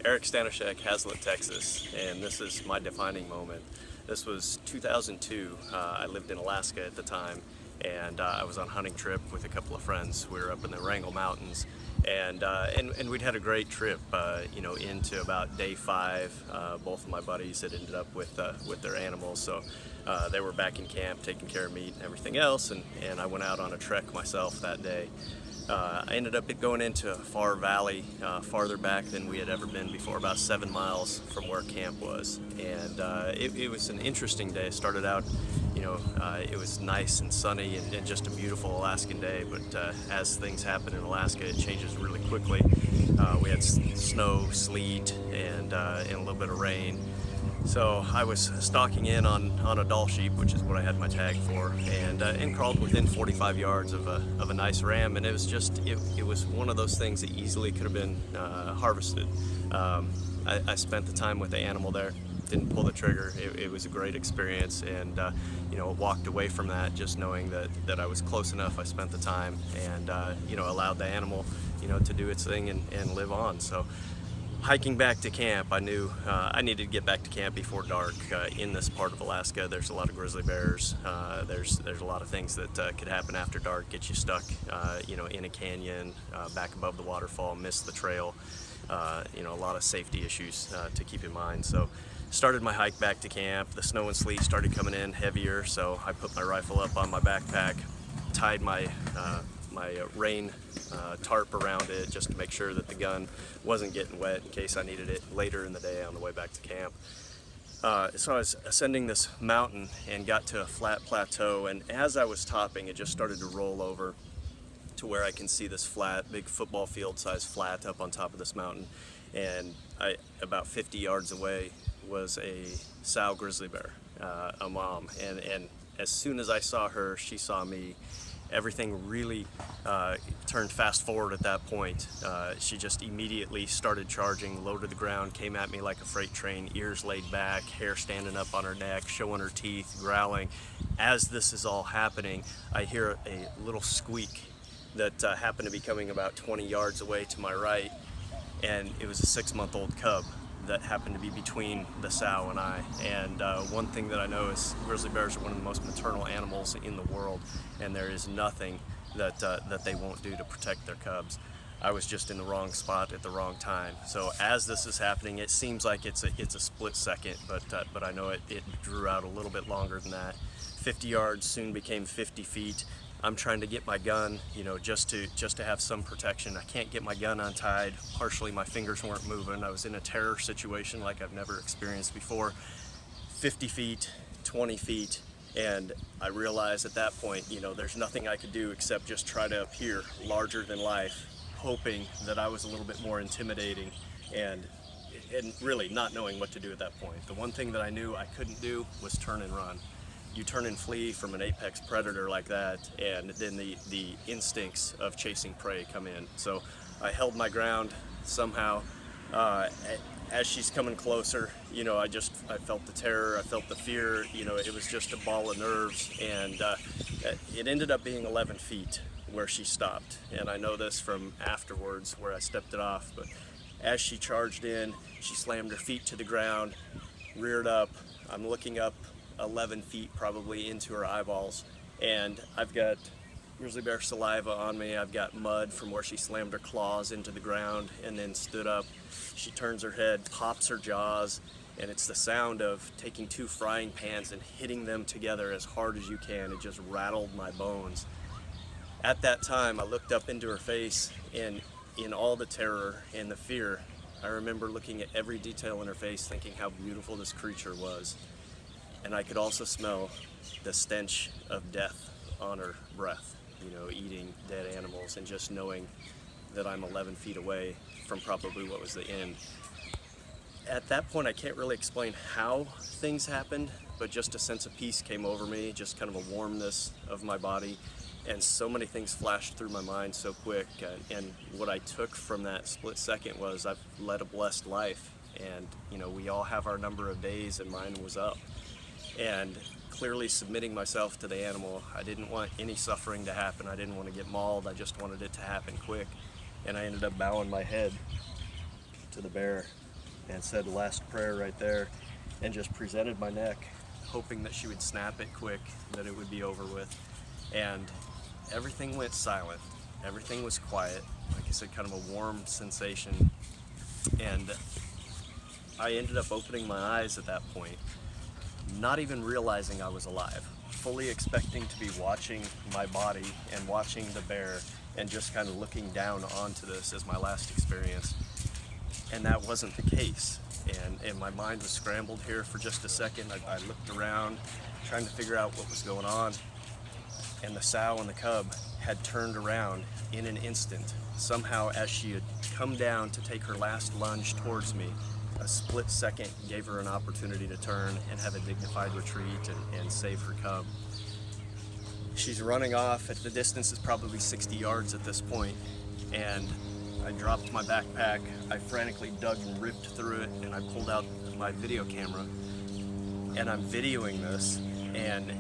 Eric Stanosheck, Hazlet, Texas, and this is my defining moment. This was 2002. I lived in Alaska at the time, and I was on a hunting trip with a couple of friends. We were up in the Wrangell Mountains, and we'd had a great trip. Into about day 5. Both of my buddies had ended up with their animals, so they were back in camp taking care of meat and everything else, and I went out on a trek myself that day. I ended up going into a far valley, farther back than we had ever been before, about 7 miles from where camp was. And it was an interesting day. It started out, it was nice and sunny and just a beautiful Alaskan day, but as things happen in Alaska, it changes really quickly. We had snow, sleet, and a little bit of rain. So I was stalking in on a Dall sheep, which is what I had my tag for, and crawled within 45 yards of a nice ram, and it was one of those things that easily could have been harvested. I spent the time with the animal there, didn't pull the trigger. It was a great experience, and walked away from that just knowing that I was close enough. I spent the time and allowed the animal to do its thing and live on. So hiking back to camp, I knew I needed to get back to camp before dark. In this part of Alaska, there's a lot of grizzly bears. There's a lot of things that could happen after dark, get you stuck in a canyon, back above the waterfall, miss the trail. A lot of safety issues to keep in mind. So started my hike back to camp. The snow and sleet started coming in heavier, so I put my rifle up on my backpack, tied my rain tarp around it just to make sure that the gun wasn't getting wet in case I needed it later in the day on the way back to camp. So I was ascending this mountain and got to a flat plateau, and as I was topping, it just started to roll over to where I can see this flat, big football field size flat up on top of this mountain, and about 50 yards away was a sow grizzly bear, a mom, and as soon as I saw her, she saw me. Everything really turned fast forward at that point. She just immediately started charging, low to the ground, came at me like a freight train, ears laid back, hair standing up on her neck, showing her teeth, growling. As this is all happening, I hear a little squeak that happened to be coming about 20 yards away to my right, and it was a 6-month-old cub that happened to be between the sow and I. And one thing that I know is grizzly bears are one of the most maternal animals in the world, and there is nothing that they won't do to protect their cubs. I was just in the wrong spot at the wrong time. So as this is happening, it seems like it's a split second, but I know it drew out a little bit longer than that. 50 yards soon became 50 feet. I'm trying to get my gun, just to have some protection. I can't get my gun untied. Partially my fingers weren't moving. I was in a terror situation like I've never experienced before. 50 feet, 20 feet, and I realized at that point, there's nothing I could do except just try to appear larger than life, hoping that I was a little bit more intimidating, and really not knowing what to do at that point. The one thing that I knew I couldn't do was turn and run. You turn and flee from an apex predator like that, and then the instincts of chasing prey come in. So I held my ground somehow. As she's coming closer, I felt the terror, I felt the fear. It was just a ball of nerves, and it ended up being 11 feet where she stopped. And I know this from afterwards where I stepped it off, but as she charged in, she slammed her feet to the ground, reared up. I'm looking up 11 feet probably into her eyeballs, and I've got grizzly bear saliva on me. I've got mud from where she slammed her claws into the ground and then stood up. She turns her head, pops her jaws, and it's the sound of taking 2 frying pans and hitting them together as hard as you can. It just rattled my bones. At that time, I looked up into her face, and in all the terror and the fear, I remember looking at every detail in her face, thinking how beautiful this creature was. And I could also smell the stench of death on her breath, eating dead animals, and just knowing that I'm 11 feet away from probably what was the end. At that point, I can't really explain how things happened, but just a sense of peace came over me, just kind of a warmness of my body, and so many things flashed through my mind so quick. And what I took from that split second was I've led a blessed life, and we all have our number of days, and mine was up. And clearly submitting myself to the animal, I didn't want any suffering to happen. I didn't want to get mauled. I just wanted it to happen quick. And I ended up bowing my head to the bear and said the last prayer right there and just presented my neck, hoping that she would snap it quick, that it would be over with. And everything went silent. Everything was quiet. Like I said, kind of a warm sensation. And I ended up opening my eyes at that point, not even realizing I was alive, fully expecting to be watching my body and watching the bear and just kind of looking down onto this as my last experience. And that wasn't the case. And my mind was scrambled here for just a second. I looked around, trying to figure out what was going on. And the sow and the cub had turned around in an instant. Somehow, as she had come down to take her last lunge towards me, a split second gave her an opportunity to turn and have a dignified retreat and save her cub. She's running off. At the distance is probably 60 yards at this point, and I dropped my backpack. I frantically dug and ripped through it, and I pulled out my video camera, and I'm videoing this, and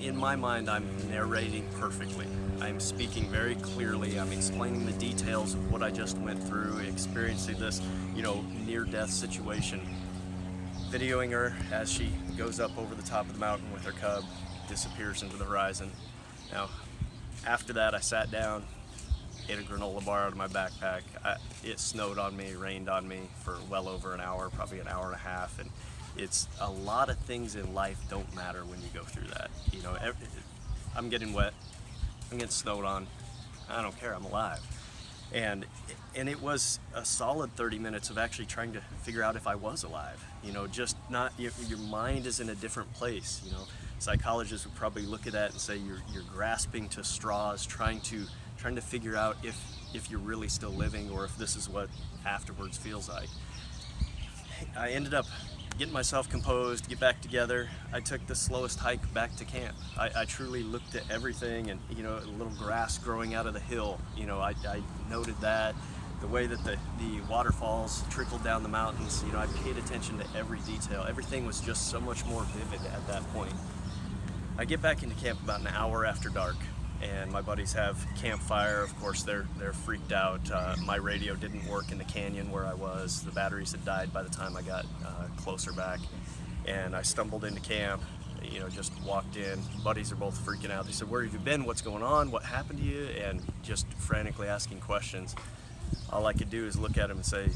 in my mind, I'm narrating perfectly. I'm speaking very clearly. I'm explaining the details of what I just went through, experiencing this, near-death situation. Videoing her as she goes up over the top of the mountain with her cub, disappears into the horizon. Now, after that, I sat down, ate a granola bar out of my backpack. It snowed on me, rained on me for well over an hour, probably an hour and a half, and it's a lot of things in life don't matter when you go through that. I'm getting wet, I'm getting snowed on, I don't care, I'm alive. And it was a solid 30 minutes of actually trying to figure out if I was alive. Just not, your mind is in a different place. Psychologists would probably look at that and say you're grasping to straws, trying to figure out if you're really still living or if this is what afterwards feels like. I ended up getting myself composed, get back together. I took the slowest hike back to camp. I truly looked at everything, and a little grass growing out of the hill. I noted that, the way that the waterfalls trickled down the mountains. I paid attention to every detail. Everything was just so much more vivid at that point. I get back into camp about an hour after dark, and my buddies have campfire. Of course, they're freaked out. My radio didn't work in the canyon where I was. The batteries had died by the time I got closer back, and I stumbled into camp. Just walked in. Buddies are both freaking out. They said, "Where have you been? What's going on? What happened to you?" And just frantically asking questions. All I could do is look at them and say,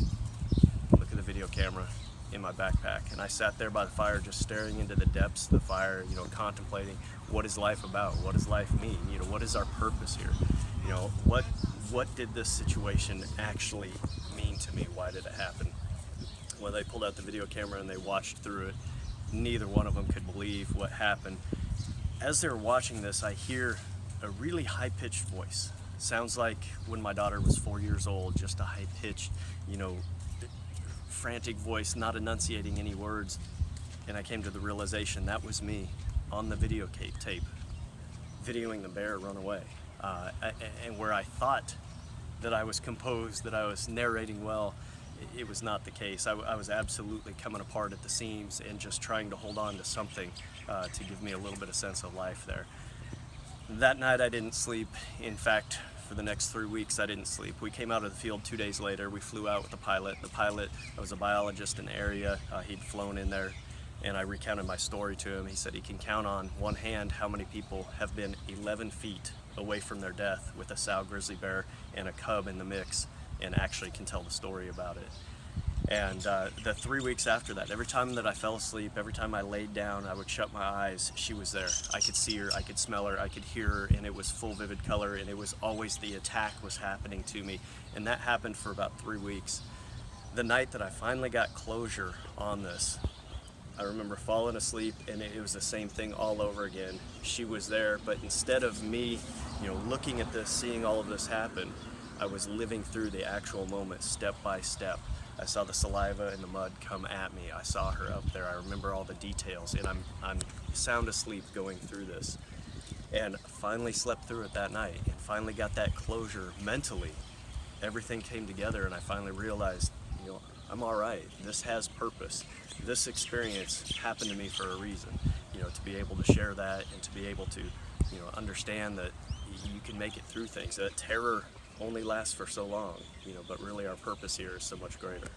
"Look at the video camera in my backpack." And I sat there by the fire, just staring into the depths of the fire, contemplating, what is life about? What does life mean? What is our purpose here? What did this situation actually mean to me? Why did it happen? When they pulled out the video camera and they watched through it, neither one of them could believe what happened. As they were watching this, I hear a really high-pitched voice. Sounds like when my daughter was 4 years old, just a high-pitched, frantic voice, not enunciating any words. And I came to the realization that was me on the tape, videoing the bear run away. And where I thought that I was composed, that I was narrating well, it was not the case. I was absolutely coming apart at the seams and just trying to hold on to something to give me a little bit of sense of life there. That night I didn't sleep. In fact, for the next 3 weeks I didn't sleep. We came out of the field 2 days later. We flew out with the pilot. The pilot was a biologist in the area. He'd flown in there, and I recounted my story to him. He said he can count on one hand how many people have been 11 feet away from their death with a sow grizzly bear and a cub in the mix, and actually can tell the story about it. And the 3 weeks after that, every time that I fell asleep, every time I laid down, I would shut my eyes, she was there. I could see her, I could smell her, I could hear her, and it was full vivid color, and it was always the attack was happening to me. And that happened for about 3 weeks. The night that I finally got closure on this, I remember falling asleep, and it was the same thing all over again. She was there, but instead of me, looking at this, seeing all of this happen, I was living through the actual moment, step by step. I saw the saliva and the mud come at me. I saw her up there. I remember all the details, and I'm sound asleep going through this. And finally slept through it that night, and finally got that closure mentally. Everything came together, and I finally realized, I'm all right. This has purpose. This experience happened to me for a reason. To be able to share that and to be able to, understand that you can make it through things. That terror only lasts for so long, but really our purpose here is so much greater.